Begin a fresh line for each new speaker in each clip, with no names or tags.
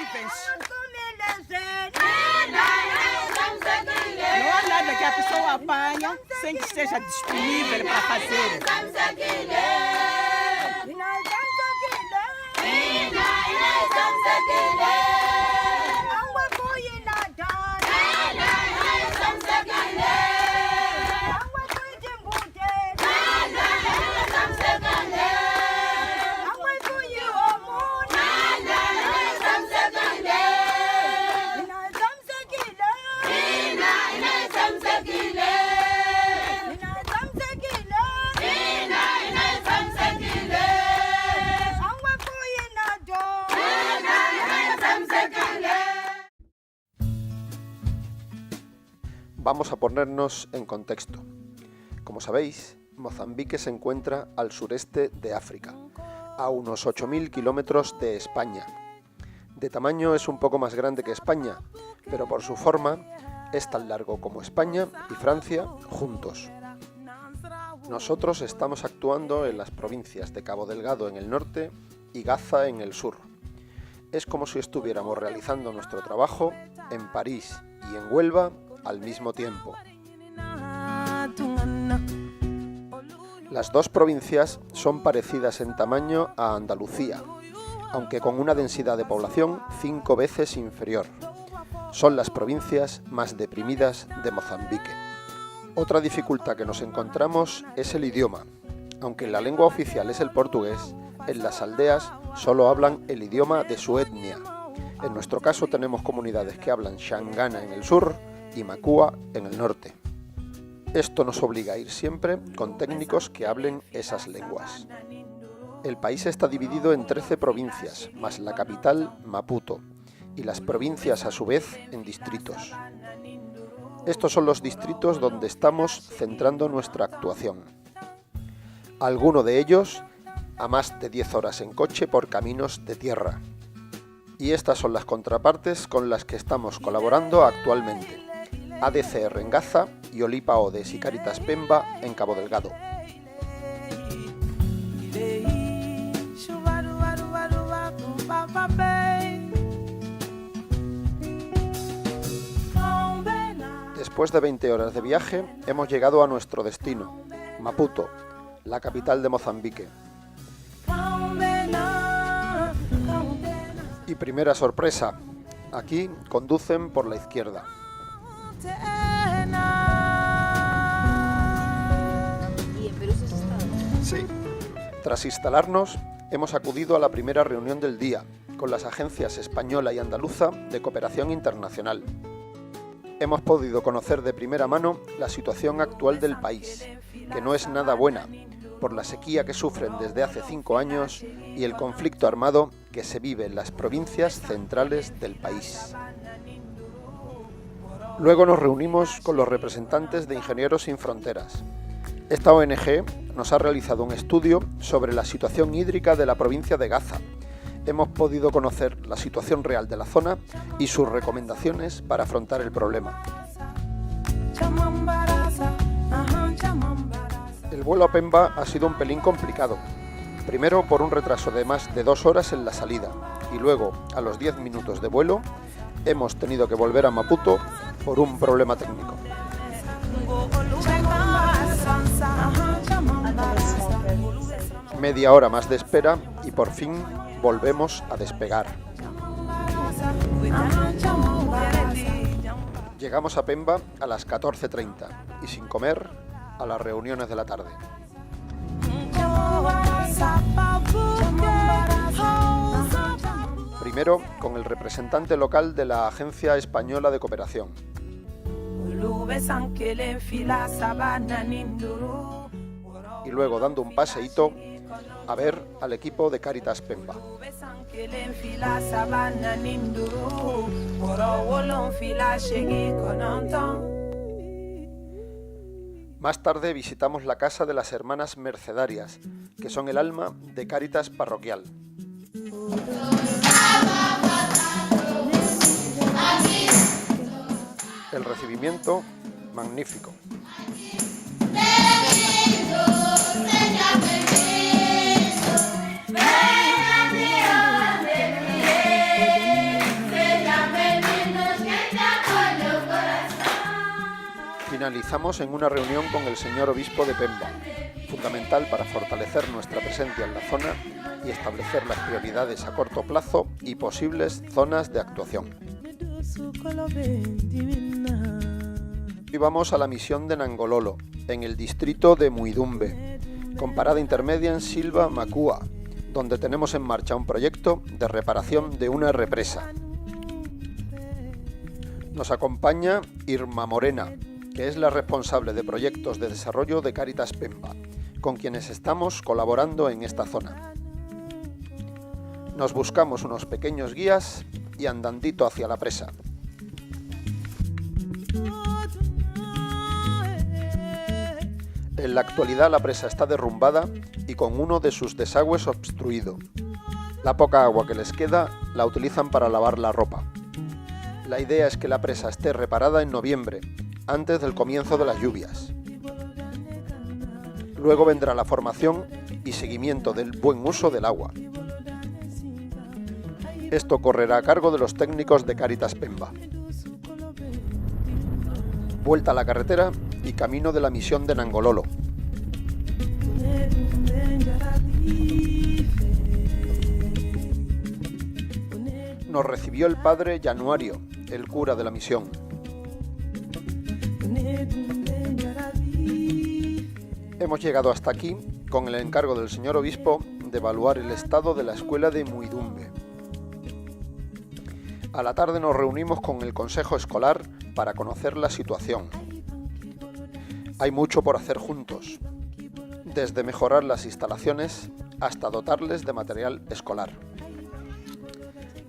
defense. Não há nada que a pessoa apanha sem que esteja disponível para fazer.
Vamos a ponernos en contexto. Como sabéis, Mozambique se encuentra al sureste de África, a unos 8.000 kilómetros de España. De tamaño es un poco más grande que España, pero por su forma es tan largo como España y Francia juntos. Nosotros estamos actuando en las provincias de Cabo Delgado en el norte y Gaza en el sur. Es como si estuviéramos realizando nuestro trabajo en París y en Huelva al mismo tiempo. Las dos provincias son parecidas en tamaño a Andalucía, aunque con una densidad de población 5 veces inferior. Son las provincias más deprimidas de Mozambique. Otra dificultad que nos encontramos es el idioma. Aunque la lengua oficial es el portugués, en las aldeas solo hablan el idioma de su etnia. En nuestro caso tenemos comunidades que hablan Xangana en el sur y Makua en el norte. Esto nos obliga a ir siempre con técnicos que hablen esas lenguas. El país está dividido en 13 provincias, más la capital, Maputo, y las provincias a su vez en distritos. Estos son los distritos donde estamos centrando nuestra actuación. Alguno de ellos a más de 10 horas en coche por caminos de tierra. Y estas son las contrapartes con las que estamos colaborando actualmente. ADCR en Gaza y Olipa Odes y Caritas Pemba en Cabo Delgado. Después de 20 horas de viaje, hemos llegado a nuestro destino, Maputo, la capital de Mozambique. Y primera sorpresa, aquí conducen por la izquierda.
¿Y en Perú se está?
Sí. Tras instalarnos, hemos acudido a la primera reunión del día con las agencias española y andaluza de cooperación internacional. Hemos podido conocer de primera mano la situación actual del país, que no es nada buena, por la sequía que sufren desde hace 5 años y el conflicto armado que se vive en las provincias centrales del país. Luego nos reunimos con los representantes de Ingenieros Sin Fronteras. Esta ONG nos ha realizado un estudio sobre la situación hídrica de la provincia de Gaza. Hemos podido conocer la situación real de la zona y sus recomendaciones para afrontar el problema. El vuelo a Pemba ha sido un pelín complicado. Primero por un retraso de más de 2 horas en la salida y luego, a los 10 minutos de vuelo, hemos tenido que volver a Maputo por un problema técnico. Media hora más de espera y por fin volvemos a despegar. Llegamos a Pemba a las 14:30 y sin comer a las reuniones de la tarde. Primero con el representante local de la Agencia Española de Cooperación. Y luego dando un paseíto a ver al equipo de Caritas Pemba. Más tarde visitamos la casa de las hermanas mercedarias, que son el alma de Cáritas Parroquial. El recibimiento, magnífico. finalizamos en una reunión con el señor obispo de Pemba, fundamental para fortalecer nuestra presencia en la zona y establecer las prioridades a corto plazo y posibles zonas de actuación. Hoy vamos a la misión de Nangololo, en el distrito de Muidumbe, con parada intermedia en Silva Macua, donde tenemos en marcha un proyecto de reparación de una represa. Nos acompaña Irma Morena, que es la responsable de proyectos de desarrollo de Cáritas Pemba, con quienes estamos colaborando en esta zona. Nos buscamos unos pequeños guías y andandito hacia la presa. En la actualidad la presa está derrumbada y con uno de sus desagües obstruido. La poca agua que les queda la utilizan para lavar la ropa. La idea es que la presa esté reparada en noviembre, antes del comienzo de las lluvias. Luego vendrá la formación y seguimiento del buen uso del agua. Esto correrá a cargo de los técnicos de Cáritas Pemba. Vuelta a la carretera y camino de la misión de Nangololo. Nos recibió el padre Januario, el cura de la misión. Hemos llegado hasta aquí con el encargo del señor obispo de evaluar el estado de la escuela de Muidumbe. A la tarde nos reunimos con el consejo escolar para conocer la situación. Hay mucho por hacer juntos, desde mejorar las instalaciones hasta dotarles de material escolar.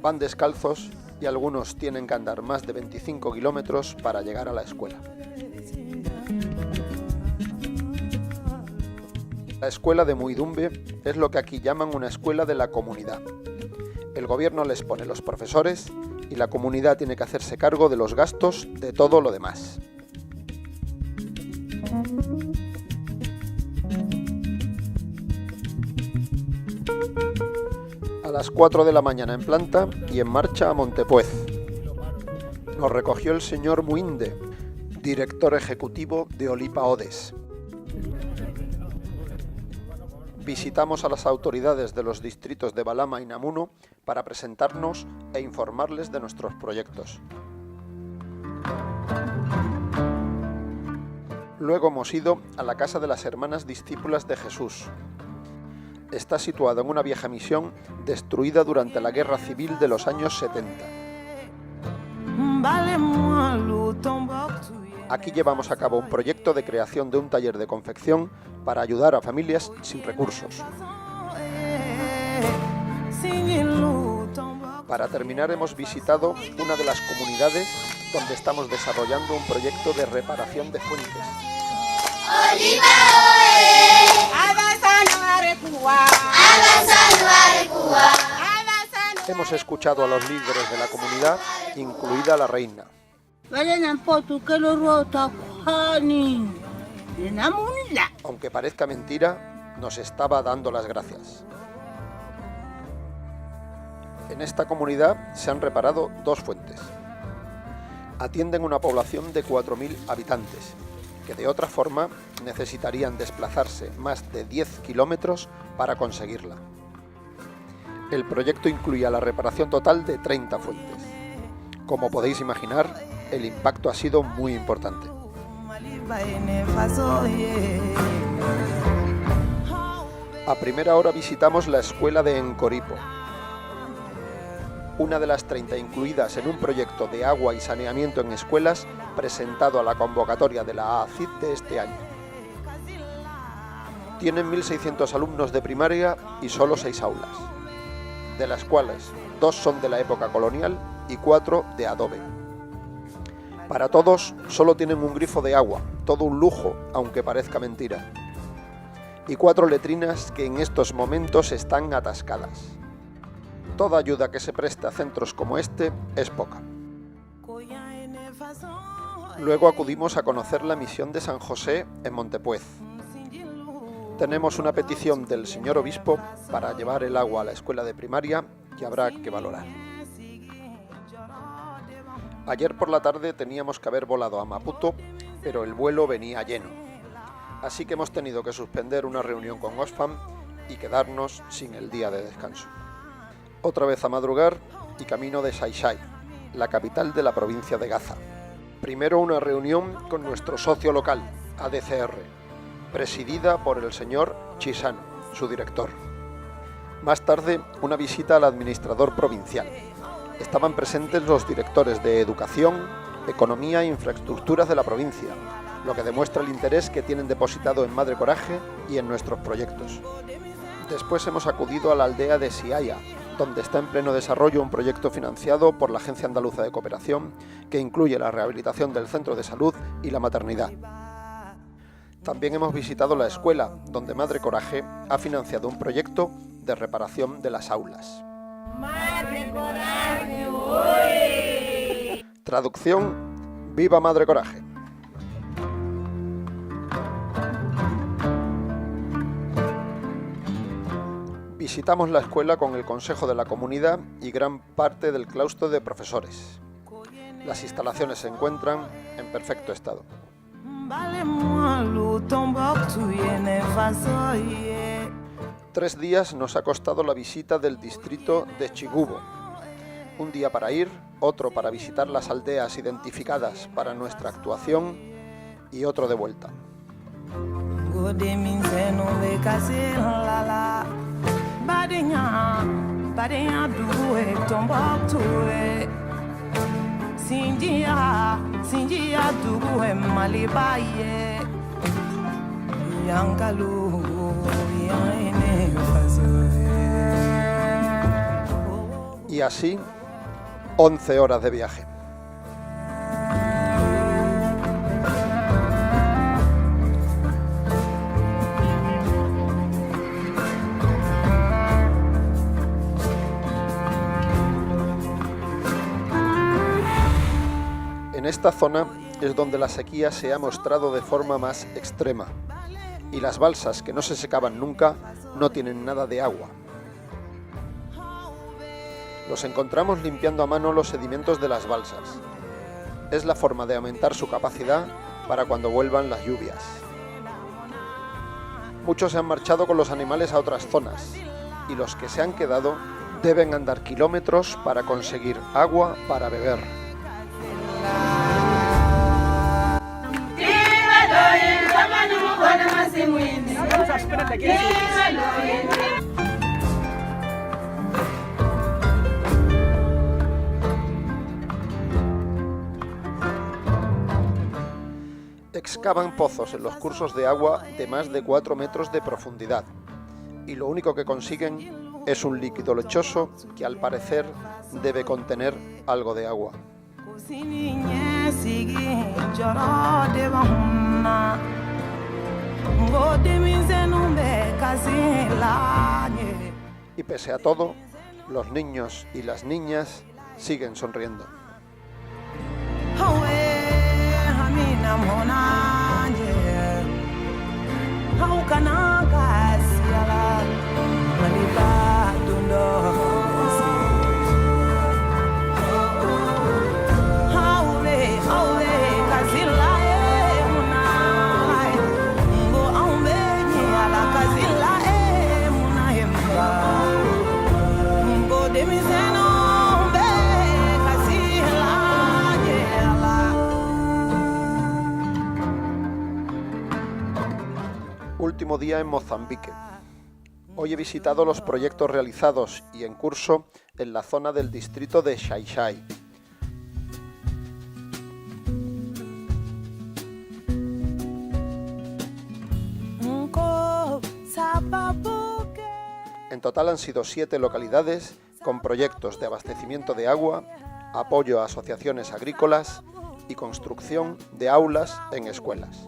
Van descalzos y algunos tienen que andar más de 25 kilómetros para llegar a la escuela. La escuela de Muidumbe es lo que aquí llaman una escuela de la comunidad. El gobierno les pone los profesores y la comunidad tiene que hacerse cargo de los gastos de todo lo demás. A las 4 de la mañana en planta y en marcha a Montepuez. Nos recogió el señor Muinde, director ejecutivo de Olipa Odes. Visitamos a las autoridades de los distritos de Balama y Namuno para presentarnos e informarles de nuestros proyectos. Luego hemos ido a la casa de las Hermanas Discípulas de Jesús. Está situada en una vieja misión destruida durante la Guerra Civil de los años 70. Aquí llevamos a cabo un proyecto de creación de un taller de confección para ayudar a familias sin recursos. Para terminar, hemos visitado una de las comunidades donde estamos desarrollando un proyecto de reparación de fuentes. Hemos escuchado a los líderes de la comunidad, incluida la reina. Aunque parezca mentira, nos estaba dando las gracias. En esta comunidad se han reparado 2 fuentes. Atienden una población de 4.000 habitantes, que de otra forma necesitarían desplazarse más de 10 kilómetros para conseguirla. El proyecto incluía la reparación total de 30 fuentes. Como podéis imaginar, el impacto ha sido muy importante. A primera hora visitamos la escuela de Encoripo, una de las 30 incluidas en un proyecto de agua y saneamiento en escuelas presentado a la convocatoria de la AACID de este año. Tienen 1.600 alumnos de primaria y solo 6 aulas, de las cuales 2 son de la época colonial y 4 de adobe. Para todos solo tienen un grifo de agua, todo un lujo, aunque parezca mentira, y 4 letrinas que en estos momentos están atascadas. Toda ayuda que se preste a centros como este es poca. Luego acudimos a conocer la misión de San José en Montepuez. Tenemos una petición del señor obispo para llevar el agua a la escuela de primaria que habrá que valorar. Ayer por la tarde teníamos que haber volado a Maputo pero el vuelo venía lleno. Así que hemos tenido que suspender una reunión con Oxfam y quedarnos sin el día de descanso. Otra vez a madrugar y camino de Xai-Xai, la capital de la provincia de Gaza. Primero una reunión con nuestro socio local, ADCR, presidida por el señor Chisano, su director. Más tarde, una visita al administrador provincial. Estaban presentes los directores de Educación, Economía e Infraestructuras de la provincia, lo que demuestra el interés que tienen depositado en Madre Coraje y en nuestros proyectos. Después hemos acudido a la aldea de Siaya, donde está en pleno desarrollo un proyecto financiado por la Agencia Andaluza de Cooperación que incluye la rehabilitación del centro de salud y la maternidad. También hemos visitado la escuela, donde Madre Coraje ha financiado un proyecto de reparación de las aulas. Madre Coraje, ¡uy! Traducción: ¡Viva Madre Coraje! Visitamos la escuela con el consejo de la comunidad y gran parte del claustro de profesores. Las instalaciones se encuentran en perfecto estado. 3 días nos ha costado la visita del distrito de Chigubo. Un día para ir, otro para visitar las aldeas identificadas para nuestra actuación y otro de vuelta. Y así, 11 horas de viaje. En esta zona es donde la sequía se ha mostrado de forma más extrema y las balsas, que no se secaban nunca, no tienen nada de agua. Los encontramos limpiando a mano los sedimentos de las balsas. Es la forma de aumentar su capacidad para cuando vuelvan las lluvias. Muchos se han marchado con los animales a otras zonas y los que se han quedado deben andar kilómetros para conseguir agua para beber. Excavan pozos en los cursos de agua de más de 4 metros de profundidad y lo único que consiguen es un líquido lechoso que al parecer debe contener algo de agua. Y pese a todo, los niños y las niñas siguen sonriendo. Último día en Mozambique. Hoy he visitado los proyectos realizados y en curso en la zona del distrito de Xai-Xai. En total han sido 7 localidades con proyectos de abastecimiento de agua, apoyo a asociaciones agrícolas y construcción de aulas en escuelas.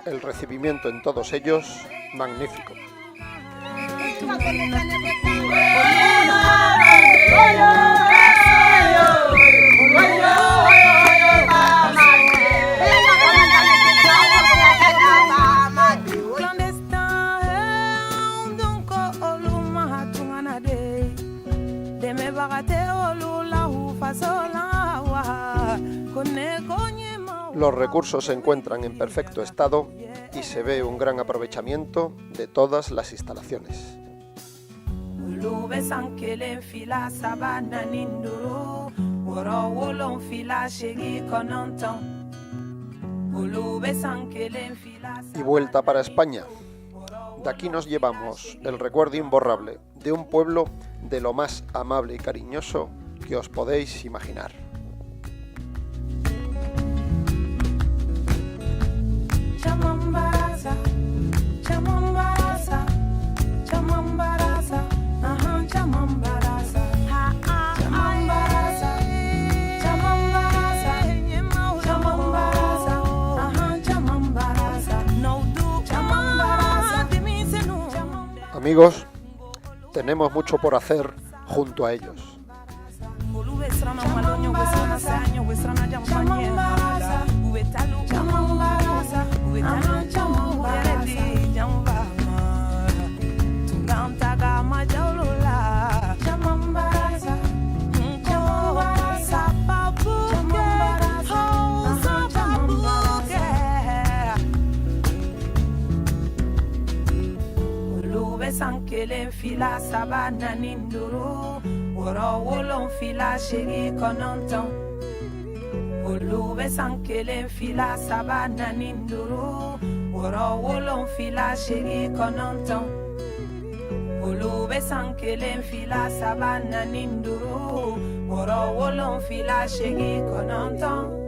El recibimiento en todos ellos, magnífico. Los recursos se encuentran en perfecto estado y se ve un gran aprovechamiento de todas las instalaciones. Y vuelta para España. De aquí nos llevamos el recuerdo imborrable de un pueblo de lo más amable y cariñoso que os podéis imaginar. Amigos, tenemos mucho por hacer junto a ellos.
Kelen fila saba nani nduru woro wolon fila shegi kononton olu be san kelen fila saba nani nduru woro wolon fila shegi kononton olu be san kelen fila saba nani nduru woro wolon fila shegi kononton.